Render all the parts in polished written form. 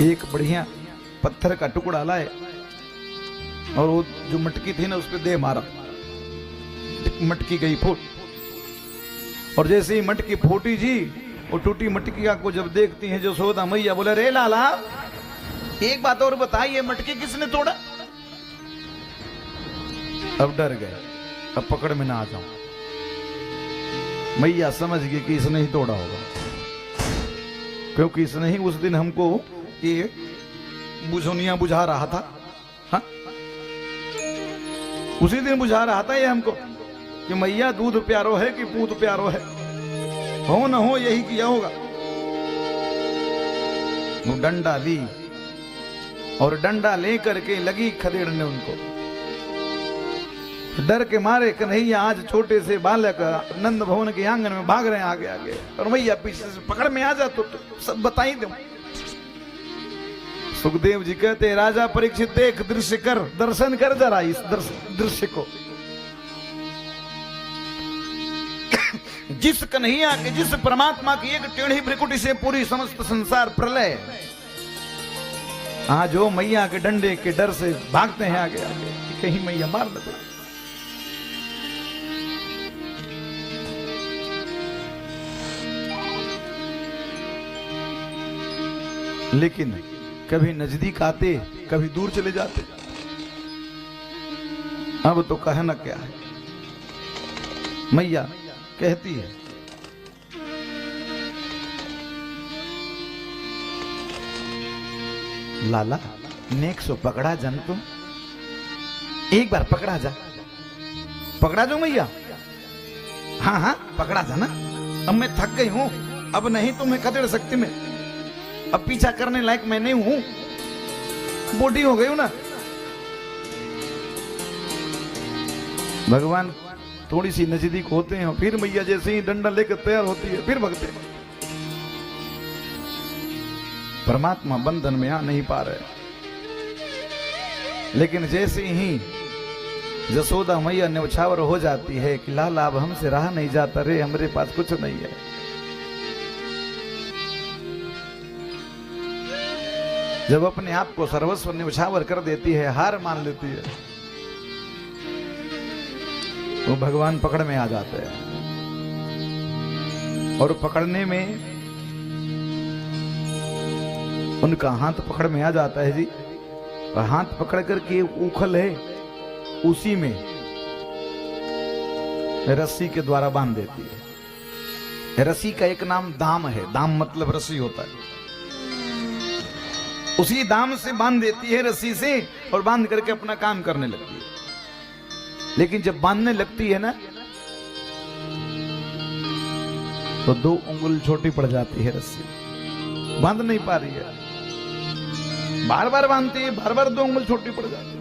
एक बढ़िया पत्थर का टुकड़ा लाए और वो जो मटकी थी ना उस पर दे मारा, मटकी गई फूट। और जैसे ही मटकी फूटी जी, वो टूटी मटकिया को जब देखती हैं जसोदा मैया, बोले रे लाला एक बात और बताइए, मटकी किसने तोड़ा? अब डर गए, अब पकड़ में ना आ जाऊं। मैया समझ गई कि इसने ही तोड़ा होगा, क्योंकि इसने ही उस दिन हमको ये बुझोनिया बुझा रहा था। हाँ? उसी दिन बुझा रहा था ये हमको कि मैया दूध प्यारो है कि पूत प्यारो है, हो न हो यही किया होगा। वो डंडा ली और डंडा लेकर के लगी खदेड़ने उनको। डर के मारे कन्हैया आज छोटे से बालक नंद भवन के आंगन में भाग रहे हैं आगे आगे, और मैया पीछे से पकड़ में आ जा तो सब बताई दो। सुखदेव जी कहते राजा परीक्षित देख दृश्य कर, दर्शन कर जरा इस दृश्य को। जिस कन्हैया के, जिस परमात्मा की एक टेढ़ी भ्रिकुटी से पूरी समस्त संसार प्रलय, आज वो मैया के डंडे के डर से भागते हैं आगे आगे कि कहीं मैया मार न दे। लेकिन कभी नजदीक आते, कभी दूर चले जाते। अब तो कहना क्या है, मैया कहती है लाला नेक सो पकड़ा जन तुम, एक बार पकड़ा जा, पकड़ा जो मैया। हाँ हाँ पकड़ा जा ना, अब मैं थक गई हूं, अब नहीं तुम्हें खदेड़ सकती मैं, अब पीछा करने लायक मैं नहीं हूं, बूढ़ी हो गई हूं ना। भगवान थोड़ी सी नजदीक होते हैं, फिर मैया जैसे ही डंडा लेकर तैयार होती है फिर भगते हैं। परमात्मा बंधन में आ नहीं पा रहे, लेकिन जैसे ही जसोदा मैया न्यौछावर हो जाती है कि लाला अब हमसे रहा नहीं जाता रे, हमारे पास कुछ नहीं है। जब अपने आप को सर्वस्व न्यौछावर कर देती है, हार मान लेती है, तो भगवान पकड़ में आ जाते हैं। और पकड़ने में उनका हाथ पकड़ में आ जाता है जी, और हाथ पकड़ करके उखल है उसी में रस्सी के द्वारा बांध देती है। रस्सी का एक नाम दाम है, दाम मतलब रस्सी होता है, उसी दाम से बांध देती है रस्सी से, और बांध करके अपना काम करने लगती है। लेकिन जब बांधने लगती है ना तो 2 उंगल छोटी पड़ जाती है रस्सी, बांध नहीं पा रही है, बार बार बांधती है, बार बार 2 उंगल छोटी पड़ जाती है।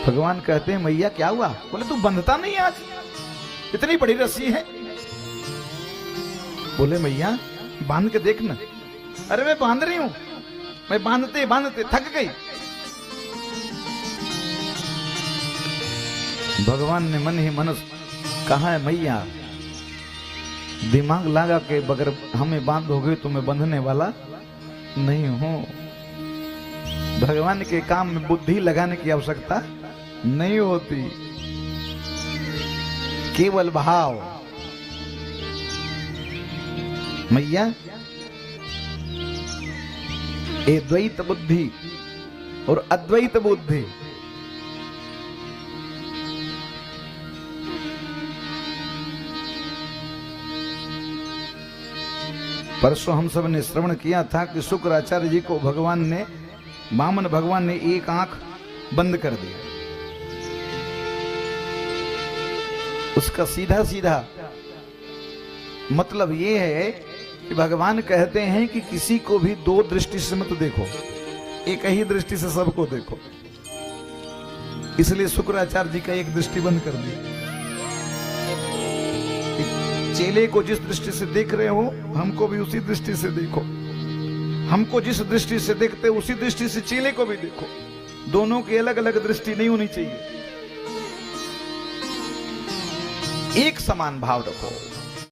भगवान कहते हैं मैया क्या हुआ? बोले तू बंधता नहीं आज, इतनी बड़ी रस्सी है। बोले मैया बांध के देख ना। अरे मैं बांध रही हूं, मैं बांधते बांधते थक गई। भगवान ने मन ही मन कहा है मैया दिमाग लगा के बगैर हमें बांधोगे तो मैं बंधने वाला नहीं हूं। भगवान के काम में बुद्धि लगाने की आवश्यकता नहीं होती, केवल भाव। मैया ये द्वैत बुद्धि और अद्वैत बुद्धि, परसों हम सब ने श्रवण किया था कि शुक्राचार्य जी को भगवान ने, वामन भगवान ने एक आंख बंद कर दिया। उसका सीधा सीधा मतलब ये है कि भगवान कहते हैं कि किसी को भी 2 दृष्टि से मत देखो, एक ही दृष्टि से सबको देखो। इसलिए शुक्राचार्य जी का एक दृष्टि बंद कर दी। चेले को जिस दृष्टि से देख रहे हो हमको भी उसी दृष्टि से देखो, हमको जिस दृष्टि से देखते उसी दृष्टि से चेले को भी देखो। दोनों की अलग अलग दृष्टि नहीं होनी चाहिए। एक समान भाव रखो।